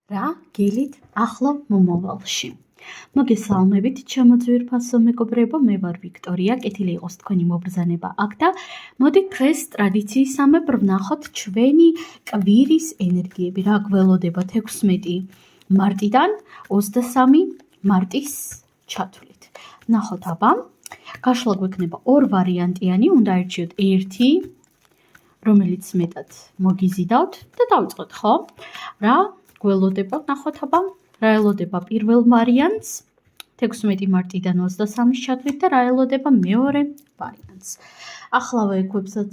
რა გილით ახლა მომავალში. მოგესალმებით, ჩემო ძვირფასო მეგობრებო, მე ვარ ვიქტორია, კეთილი იყოს თქვენი მობრძანება აქ და მოდით დღეს ტრადიციისამებრ ვნახოთ ჩვენი კვირის ენერგიები, რა გველოდება 16 მარტიდან 23 მარტის ჩათვლით. ნახოთ აბა, გაშლა გვექნება ორ ვარიანტიანი, უნდა ერჩიოთ ერთი, რომელიც მეტად მოგიზიდავთ და დავიწყოთ, ხო? რა გველოდება, ნახოთ აბა, რა ელოდება პირველ ვარიანტს 16 მარტიდან 23-ის ჩათვლით და რა ელოდება მეორე ვარიანტს. ახლავე ექვებსაც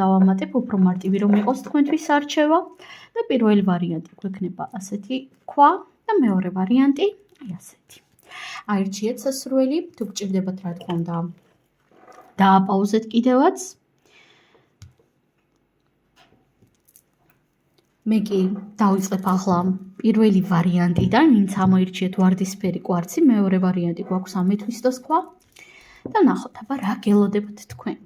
დავამატებ, უფრო მარტივი რომ იყოს თქვენთვის არჩევა და პირველი ვარიანტი გვექნება ასეთი ქვა და მეორე ვარიანტი ასეთი. აირჩიეთ სასურველი, თუ გჭირდებათ რა თქმა უნდა დააპაუზეთ კიდევაც. მე კი დავიწყებ ახლა პირველი ვარიანტიდან, ვინც ამოირჩიეთ ვარდისფერი კვარცი, მეორე ვარიანტი გვაქვს ამეთვისტოს ქვა და ნახოთ აბა რა გელოდებათ თქვენ.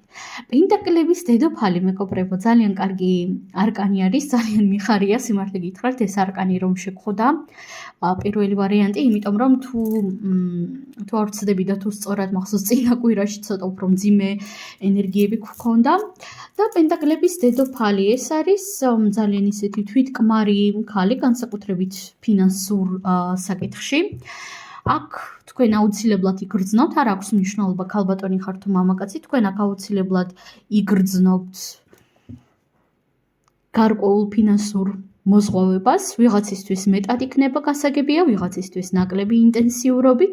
პენტაკლების დედოფალი, მეგობრებო, ძალიან კარგი არკანი არის, ძალიან მიხარია სიმართლე გითხრათ ეს არკანი რომ შეგხვდა. პირველი ვარიანტი, იმიტომ რომ თუ არ ვცდები და თუ სწორად მახსოვს წინა კვირაში ცოტა უფრო მძიმე ენერგიები გქონდა და პენტაკლების დედოფალი ეს არის ძალიან ისეთი თვითკმარი ქალი, განსაკუთრებით ფინანსურ საკითხში. აქ თქვენ აუცილებლად იგრძნობთ, არ აქვს მნიშვნელობა ქალბატონი ხართ თუ მამაკაცი, თქვენ აქ აუცილებლად იგრძნობთ გარკვეულ ფინანსურ მოზღვავებას, ვიღაცისთვის მეტად იქნება გასაგებია, ვიღაცისთვის ნაკლები ინტენსიურობით,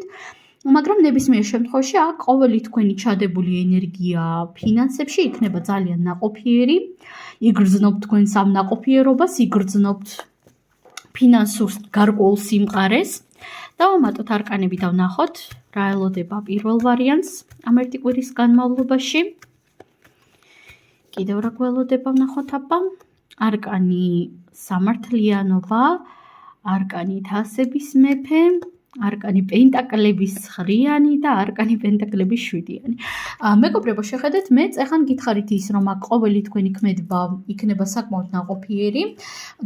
მაგრამ ნებისმიერ შემთხვევაში აქ ყოველი თქვენი ჩადებული ენერგია ფინანსებში იქნება ძალიან ნაყოფიერი, იგრძნობთ თქვენს ამ ნაყოფიერობას, იგრძნობთ ფინანსურ გარკვეულ სიმყარეს. დავამატოთ არკანები და ვნახოთ რა ელოდება პირველ ვარიანტს ამ ერთი კვირის განმავლობაში. კიდევ რა გველოდება ვნახოთ აბა. არკანი სამართლიანობა, არკანი თასების მეფე, არკანი პენტაკლების 9-იანი და არკანი პენტაკლების 7-იანი. მეგობრებო, შეხედეთ, მეც ეხან გითხარით ის, რომ აქ ყოველი თქვენი ქმედება იქნება საკმაოდ ნაყოფიერი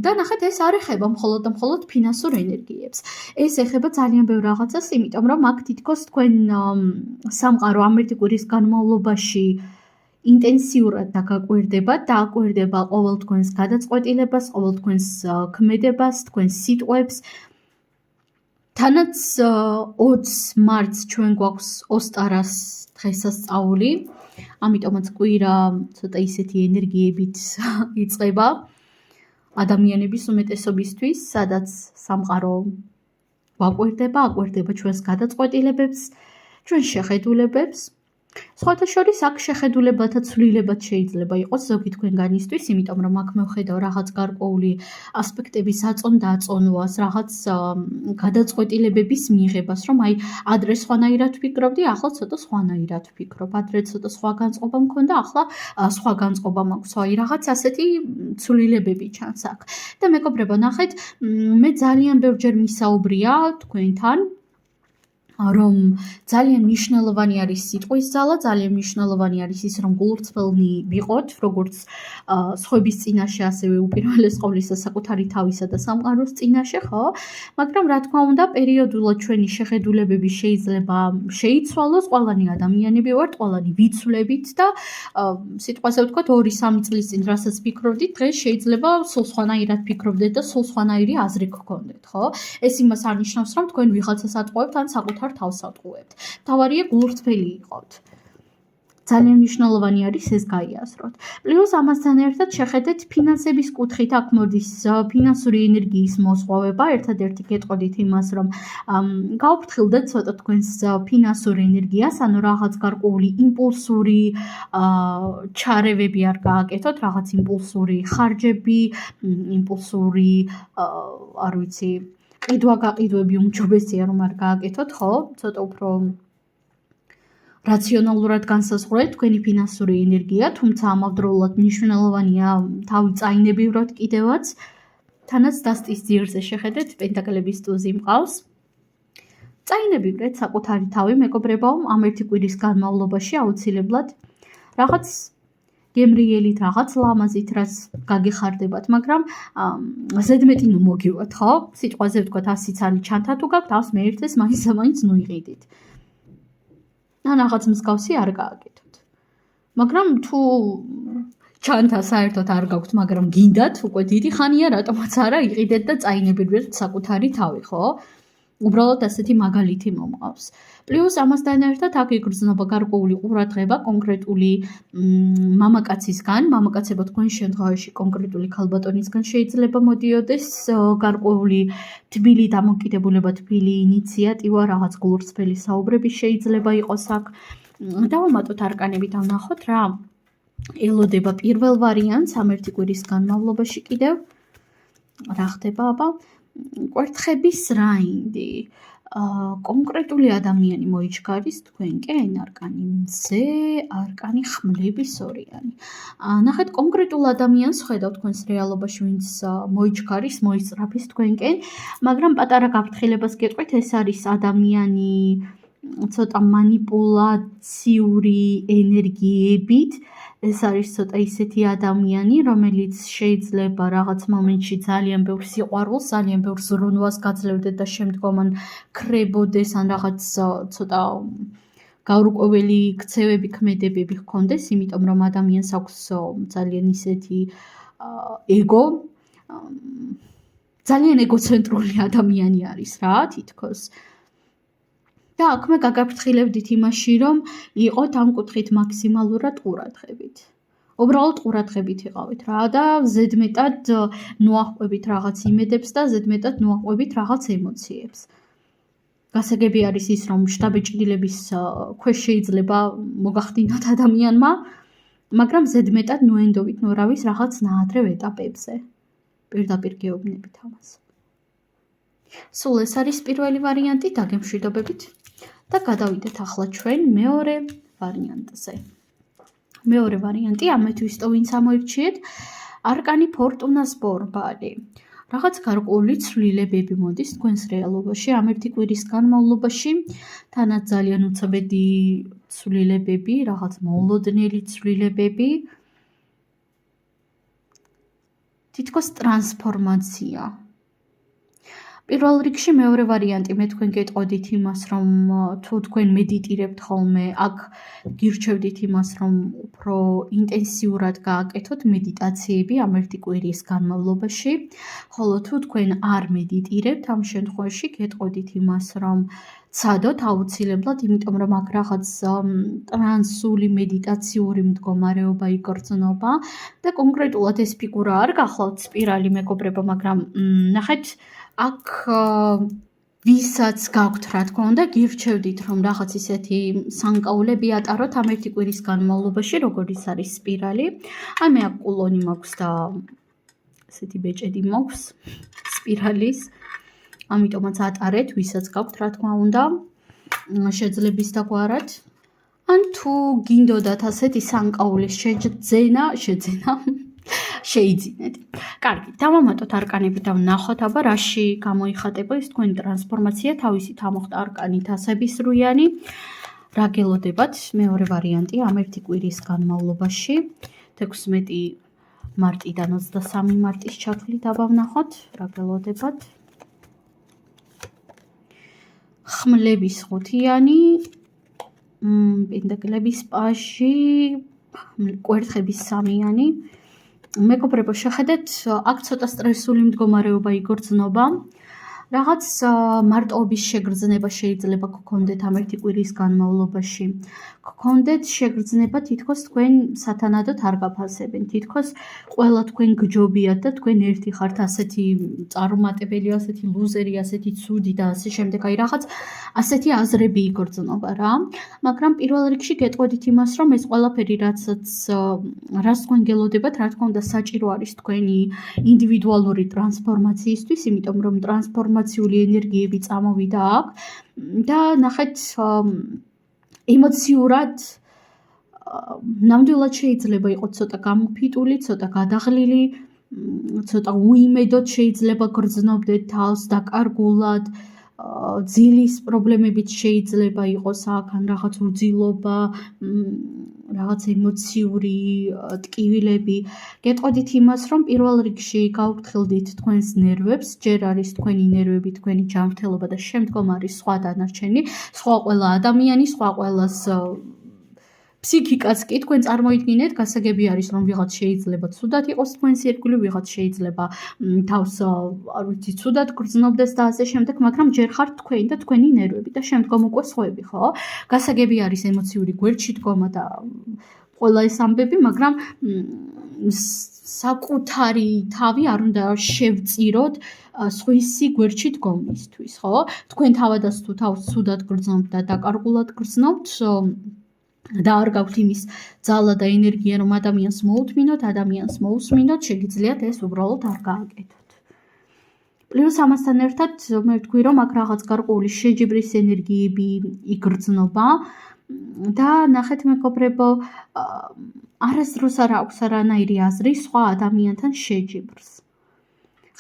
და ნახეთ, ეს არ ეხება მხოლოდ და მხოლოდ ფინანსურ ენერგიებს. ეს ეხება ძალიან ბევრ რაღაცას, იმიტომ რომ აქ თითქოს თქვენ სამყარო ამ ერთი კვირის განმავლობაში ინტენსიურად დაგაკვირდება და აკვირდება ყოველ თქვენს გადაწყვეტილებას, ყოველ თქვენს ქმედებას, თქვენს სიტყვებს. თანაც 20 მარტს ჩვენ გვაქვს ოსტარას დღესასწაული, ამიტომაც კვირა ცოტა ისეთი ენერგიებით იწყება ადამიანების უმეტესობისთვის, სადაც სამყარო აკვირდება ჩვენს გადაწყვეტილებებს, ჩვენს შეხედულებებს. სხვათა შორის აქ შეხედულებათა ცვლილებაც შეიძლება იყოს ზოგი თქვენგანისთვის, იმიტომ რომ აქ მე ვხედავ რაღაც გარკვეული ასპექტების აწონ-დაწონვას, რაღაც გადაწყვეტილებების მიღებას, რომ აი ადრე სხვანაირად ვფიქრობდი, ახლა ცოტა სხვანაირად ვფიქრობ, ადრე ცოტა სხვა განწყობა მქონდა, ახლა სხვა განწყობა მაქვს, აი რაღაც ასეთი ცვლილებები ჩანს აქ. და მეგობრებო, ნახეთ, მე ძალიან ბევრჯერ მისაუბრია თქვენთან, რომ ძალიან მნიშვნელოვანი არის სიტყვის ძალა, ძალიან მნიშვნელოვანი არის ის, რომ გულურწმელნი ვიყოთ, როგორც სხვების წინაშე, ასევე უპირველეს ყოვლისა საკუთარი თავისა და სამყაროს წინაშე, ხო? მაგრამ რა თქმა უნდა, პერიოდულად ჩვენი შეხედულებები შეიძლება შეიცვალოს, ყველანი ადამიანები ვართ, ყველანი ვიცვლებით და სიტყვაზე ვთქვათ 2-3 წლის წინ რასაც ფიქრობდით, დღეს შეიძლება სულ სხვანაირად ფიქრობდეთ და სულ სხვანაირი აზრი გქონდეთ, ხო? ეს იმას არ ნიშნავს, რომ თქვენ ვიღაცას ატყუებთ ან საკუთარ თავს ატყუებთ. თავარია გულურწმელი იყოთ. ძალიან მნიშვნელოვანი არის ეს გაიაზროთ. პლუს ამასთან ერთად შეხედეთ ფინანსების კუთხით აქ მოდის ფინანსური ენერგიის მოზღვავება, ერთადერთი გეტყოდით იმას, რომ გაუფრთხილდეთ ცოტა თქვენს ფინანსურ ენერგიას, ანუ რაღაც გარკვეული იმპულსური ჩარევები არ გააკეთოთ, რაღაც იმპულსური ხარჯები, იმპულსური არ ვიცი ყიდვა-გაყიდვები უმჯობესია რომ არ გააკეთოთ, ხო? ცოტა უფრო რაციონალურად განსაზღვრეთ თქვენი ფინანსური ენერგია, თუმცა ამავდროულად მნიშვნელოვანია თავი წაინებივროთ კიდევაც. თანაც დასტის ძირზე შეხედეთ, პენტაკლების ტუზი მყავს. წაინებივრეთ საკუთარი თავი, მეგობრებო, ამ ერთი კვირის განმავლობაში აუცილებლად რაღაც გემრიელით, რაღაც ლამაზით, რაც გაგეხარდებათ, მაგრამ ზედმეტი ნუ მოგივათ, ხო? სიტყვაზე ვთქვათ 100 ცალი ჩანთა თუ გაქვთ, 101-ს მაინც ნუ იყიდით. ან რაღაც მსგავსი არ გააკეთოთ. მაგრამ თუ ჩანთა საერთოდ არ გაქვთ, მაგრამ გინდათ, უკვე დიდი ხანია, რატომაც არა იყიდეთ და წაინებირდეთ საკუთარი თავი, ხო? უბრალოდ ასეთი მაგალითი მომყავს. პლუს ამასთან ერთად აქ იგრძნობა გარკვეული ყურადღება კონკრეტული მამაკაცისგან, მამაკაცებო თქვენ შემთხვევაში კონკრეტული ქალბატონისგან შეიძლება მოდიოდეს გარკვეული თბილი დამოკიდებულება, თბილი ინიციატივა, რაღაც გულწრფელი საუბრები შეიძლება იყოს აქ. დავამატოთ არკანები და ვნახოთ რა ელოდება პირველ ვარიანტს ამ ერთი კვირის განმავლობაში კიდევ. რა ხდება აბა? კვერთხების რაინდი. კონკრეტული ადამიანი მოიჩქარის თქვენკენ, არკანი მზე, არკანი ხმლების ორიანი. ნახეთ, კონკრეტულ ადამიანს ხედავთ თქვენს რეალობაში, ვინც მოიჩქარის, მოისწრაფის თქვენკენ, მაგრამ პატარა გაფრთხილებას გეტყვით, ეს არის ადამიანი ცოტა მანიპულაციური ენერგიებით. ეს არის ცოტა ისეთი ადამიანი, რომელიც შეიძლება რაღაც მომენტში ძალიან ბევრ სიყვარულს, ძალიან ბევრ ზრუნვას გაძლევდეთ და შემდგომ ან ქრებოდეს, ან რაღაც ცოტა გაურკვეველი ქცევები, ქმედებები ჰქონდეს, იმიტომ რომ ადამიანს აქვს ძალიან ისეთი ეგო, ძალიან ეგოცენტრული ადამიანი არის რა, თითქოს. და აქ მე გაგაფრთხილებდით იმაში, რომ იყოთ ამ კუთხით მაქსიმალურად ყურადღებით. უბრალოდ ყურადღებით იყავით რა და ზედმეტად ნუახვევით რაღაც იმედებს და ზედმეტად ნუახვევით რაღაც ემოციებს. გასაგები არის ის, რომ შთაბეჭდილების ქვეშ შეიძლება მოგახდინოთ ადამიანმა, მაგრამ ზედმეტად ნუენდობით ნურავის რაღაც ნაადრევ ეტაპებზე. პირდაპირ გეუბნებით ამას. სულ ეს არის პირველი ვარიანტი, დაგემშვიდობებით და გადავიდეთ ახლა ჩვენ მეორე ვარიანტზე. მეორე ვარიანტი ამეთვისთ ვინც ამოირჩიეთ, არკანი ფორტუნას ბორბალი. რაღაც გარკვეული ცვლილებები მოდის თქვენს რეალობაში ამ ერთი კვირის განმავლობაში, თანაც ძალიან უცებედი ცვლილებები, რაღაც მოულოდნელი ცვლილებები. თითქოს ტრანსფორმაცია. პირველ რიგში მეორე ვარიანტი მე თქვენ გეტყოდით იმას, რომ თუ თქვენ მედიტირებთ ხოლმე, აქ გირჩევდით იმას, რომ უფრო ინტენსიურად გააკეთოთ მედიტაციები ამ ერთი კვირის განმავლობაში, ხოლო თუ თქვენ არ მედიტირებთ, ამ შემთხვევაში გეტყოდით იმას, რომ ცადოთ აუცილებლად, იმიტომ რომ აქ რაღაც ტრანსული მედიტაციური მდგომარეობა იგრძნობა და კონკრეტულად ეს ფიგურა არ გახლავთ სპირალი მეგობრებო, მაგრამ ნახეთ, აქ ვისაც გაქვთ რა თქმა უნდა, გირჩევდით რომ რაღაც ისეთი სანკაულები ატაროთ ამ ერთი კვირის განმავლობაში, როგორც არის სპირალი. აი მე აქ კულონი მაქვს და ესეთი ბეჭედი მაქვს სპირალის. ამიტომაც ატარეთ, ვისაც გაქვთ რა თქმა უნდა, შეძლების დაგვარად. ან თუ გინდოდათ ასეთი სანკაულის შეძენა შეიძინეთ. კარგი, დავამატოთ არკანები და ვნახოთ აბა რაში გამოიხატება ეს თქვენი ტრანსფორმაცია, თავისით ამოხდა არკანით ასების რუიანი. რა გელოდებათ? მეორე ვარიანტი ამ ერთი კვირის განმავლობაში, 16 მარტიდან 23 მარტის ჩათვლით აბა ვნახოთ, რა გელოდებათ? ხმლების ხუთიანი, პენტაკლების პაჟი, კვერთხების სამიანი. მეგობრებო, შეხედეთ, აქ ცოტა სტრესული მდგომარეობა იგრძნობა. რაღაც მარტოობის შეგრძნება შეიძლება გქონდეთ ამ ერთი კვირის განმავლობაში. გქონდეთ შეგრძნება თითქოს თქვენ სათანადოდ არ გაფასებენ. თითქოს ყველა თქვენ გჯობიათ და თქვენ ერთი ხართ ასეთი წარუმატებელი, ასეთი ლუზერი, ასეთი ცუდი და ასე შემდეგ. აი რაღაც ასეთი აზრები იგრძნობა რა. მაგრამ პირველ რიგში გეტყოდით იმას, რომ ეს ყველაფერი რაც თქვენ გელოდებათ, რა თქმა უნდა საჭირო არის თქვენი ინდივიდუალური ტრანსფორმაციისთვის, იმიტომ რომ ტრანსფორმაციული ენერგიები წამოვიდა აქ და ნახეთ ემოციურად ნამდვილად შეიძლება იყოს ცოტა გამოფიტული, ცოტა გადაღლილი, ცოტა უიმედოდ შეიძლება გრძნობდეთ თავს დაკარგულად, ძილის პრობლემებიც შეიძლება იყოს აქან რაღაც უძილობა, რაღაც ემოციური ტკივილები. გეტყოდით იმას, რომ პირველ რიგში გავფრთხილდით თქვენს ნერვებს, ჯერ არის თქვენი ნერვები, თქვენი ჯანმრთელობა და შემდგომ არის სხვა დანარჩენი, სხვა ყველა ადამიანი, სხვა ყველას ფსიქიკაც კი თქვენ წარმოიდგინეთ, გასაგები არის, რომ ვიღაც შეიძლება ცუდად იყოს თქვენს ირგვლივ, ვიღაც შეიძლება თავს არ ვიცი, ცუდად გრძნობდეს და ასე შემდეგ, მაგრამ ჯერ ხართ თქვენი და თქვენი ნერვები და შემდგომ უკვე სხვები, ხო? გასაგები არის ემოციური გვერდში დგომა და ყველა ეს ამბები, მაგრამ საკუთარი თავი არ უნდა შევწიროთ სხვისი გვერდში დგომისთვის, ხო? თქვენ თავადაც თუ თავს ცუდად გრძნობთ და დაკარგულად გრძნობთ, და არ გაქვთ იმის ძალა და ენერგია, რომ ადამიანს მოუთმინოთ, ადამიანს მოусმინოთ, შეგიძლიათ ეს უბრალოდ არ გააკეთოთ. პლუს ამასთან ერთად მე ვთქვი, რომ აქ რაღაც გარკვეული შეჯიბრის ენერგიები იგრძნობა და ნახეთ მეგობრებო, არასდროს არ აქვს არანაირი აზრი სხვა ადამიანთან შეჯიბრს.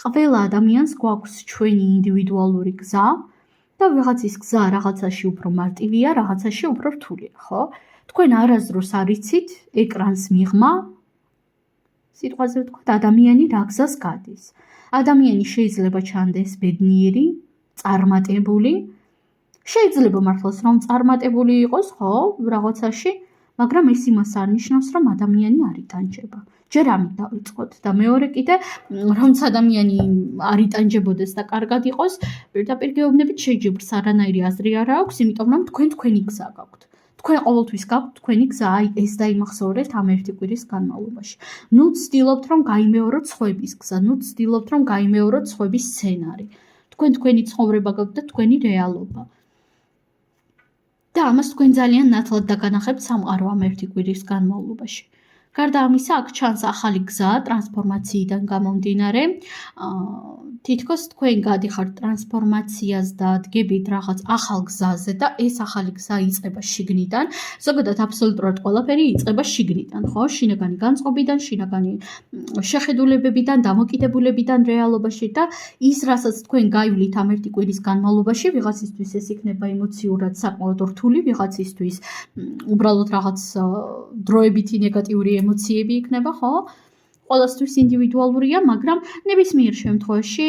ყველა ადამიანს გვაქვს ჩვენი ინდივიდუალური გზა და ვიღაცის გზა რაღაცაში უფრო მარტივია, რაღაცაში უფრო რთულია, ხო? თქვენ არასდროს არ იცით ეკრანს მიღმა, სიტყვაზე ვთქვათ, ადამიანი რა გზას გადის. ადამიანი შეიძლება ჩანდეს ბედნიერი, წარმატებული, შეიძლება მართლაც რომ წარმატებული იყოს, ხო, რაღაცაში, მაგრამ ეს იმას არ ნიშნავს, რომ ადამიანი არ იტანჯება. ჯერ ამით დავიწყოთ და მეორე კიდე, რომც ადამიანი არ იტანჯებოდეს და კარგად იყოს, პირდაპირ გეუბნებით შეჯიბრს არანაირი აზრი არ აქვს, იმიტომ რომ თქვენ თქვენი გზა გაქვთ. თქვენ ყოველთვის გაქვთ თქვენი გზა, აი ეს დაიმახსოვრეთ ამ ერთი კვირის განმავლობაში. ნუ ცდილობთ რომ გაიმეოროთ სხვების გზა, ნუ ცდილობთ რომ გაიმეოროთ სხვების სცენარი. თქვენ თქვენი ცხოვრება გაქვთ და თქვენი რეალობა. და ამას თქვენ ძალიან ნათლად დაგანახებთ სამყარო ამ ერთი კვირის განმავლობაში. გარდა ამისა, აქ ჩანს ახალი გზა ტრანსფორმაციიდან გამომდინარე. თითქოს თქვენ გადიხართ ტრანსფორმაციას და დგებით რაღაც ახალ გზაზე და ეს ახალი გზა იწყება შიგნიდან. ზოგადად აბსოლუტურად ყველაფერი იწყება შიგნიდან, ხო? შინაგანი განწყობიდან, შინაგანი შეხედულებებიდან, დამოკიდებულებიდან რეალობაში და ის, რასაც თქვენ გაივლით ამ ერთი კვირის განმავლობაში, ვიღაცისთვის ეს იქნება ემოციურად საკმაოდ რთული, ვიღაცისთვის უბრალოდ რაღაც დროებითი ნეგატიური ემოციები იქნება, ხო? ყველასთვის ინდივიდუალურია, მაგრამ ნებისმიერ შემთხვევაში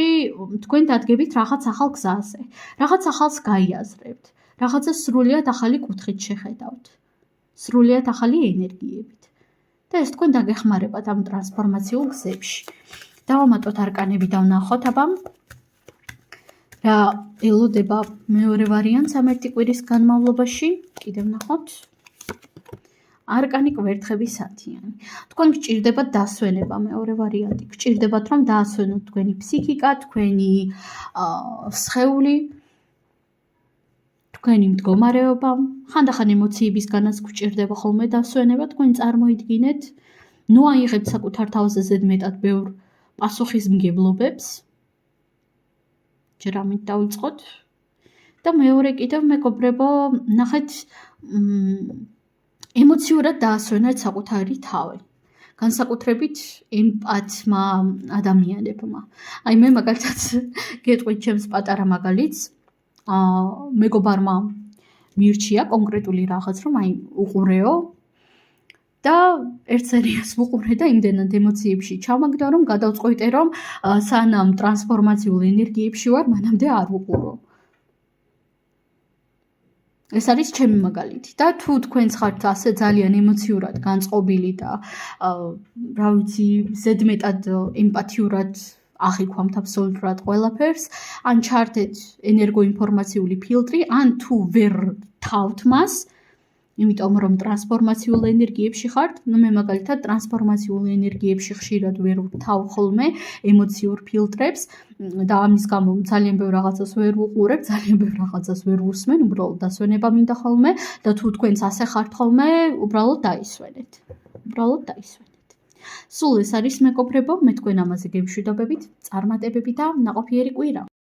თქვენ დადგებით რაღაც ახალ გზაზე, რაღაც ახალს გაიაზრებთ, რაღაცას სრულიად ახალი კუთხით შეხედავთ, სრულიად ახალი ენერგიებით. და ეს თქვენ დაგეხმარებათ ამ ტრანსფორმაციულ გზებში. დავამატოთ არკანები და ვნახოთ, აბა რა ელოდება მეორე ვარიანტს ამ ერთი კვირის განმავლობაში. კიდევ ვნახოთ. არკანი კვერთხების ათიანი. თქვენ გჭირდებათ დასვენება, მეორე ვარიანტი. გჭირდებათ რომ დაასვენოთ თქვენი ფსიქიკა, თქვენი სხეული, თქვენი მდგომარეობა, ხანდახან ემოციებისგანაც გჭირდება ხოლმე დასვენება, თქვენ წარმოიდგინეთ, ნუ აიღებთ საკუთარ თავზე ზედმეტად ბევრ პასუხისმგებლობებს. ჯერ ამით დავიწყოთ. და მეორე კიდევ მეგობრებო, ნახეთ, ემოციურად დაასვენეთ საკუთარი თავი. განსაკუთრებით ემპათმა ადამიანებმა. აი მე მაგალითად გეტყვით ჩემს პატარა მაგალითს, მეგობარმა მირჩია კონკრეტული რაღაც, რომ აი უყურეო და ერთ სერიას ვუყურე და იმდენად ემოციებში ჩავმაგდა, რომ გადავწყვიტე, რომ სანამ ტრანსფორმაციულ ენერგიებში ვარ, მანამდე არ ვუყურო. ეს არის ჩემი მაგალითი და თუ თქვენც ხართ ასე ძალიან ემოციურად განწყობილი და რა ვიცი, ზედმეტად ემპათიურად აღიქვამთ აბსოლუტურად ყველაფერს, ან ჩართეთ ენერგოინფორმაციული ფილტრი, ან თუ ვერ თავთ მას, იმიტომ რომ ტრანსფორმაციულ ენერგიებში ხართ, ნუ მე მაგალითად ტრანსფორმაციულ ენერგიებში ხშირად ვერ ვთავ ხოლმე ემოციურ ფილტრებს და ამის გამო ძალიან ბევრ რაღაცას ვერ ვუყურებ, ძალიან ბევრ რაღაცას ვერ ვუსმენ, უბრალოდ დასვენება მინდა ხოლმე და თუ თქვენც ასე ხართ ხოლმე, უბრალოდ დაისვენეთ. უბრალოდ დაისვენეთ. სულ ეს არის მეგობრებო, მე თქვენ ამაზე გემშვიდობებით, წარმატებები და ნაყოფიერი კვირა.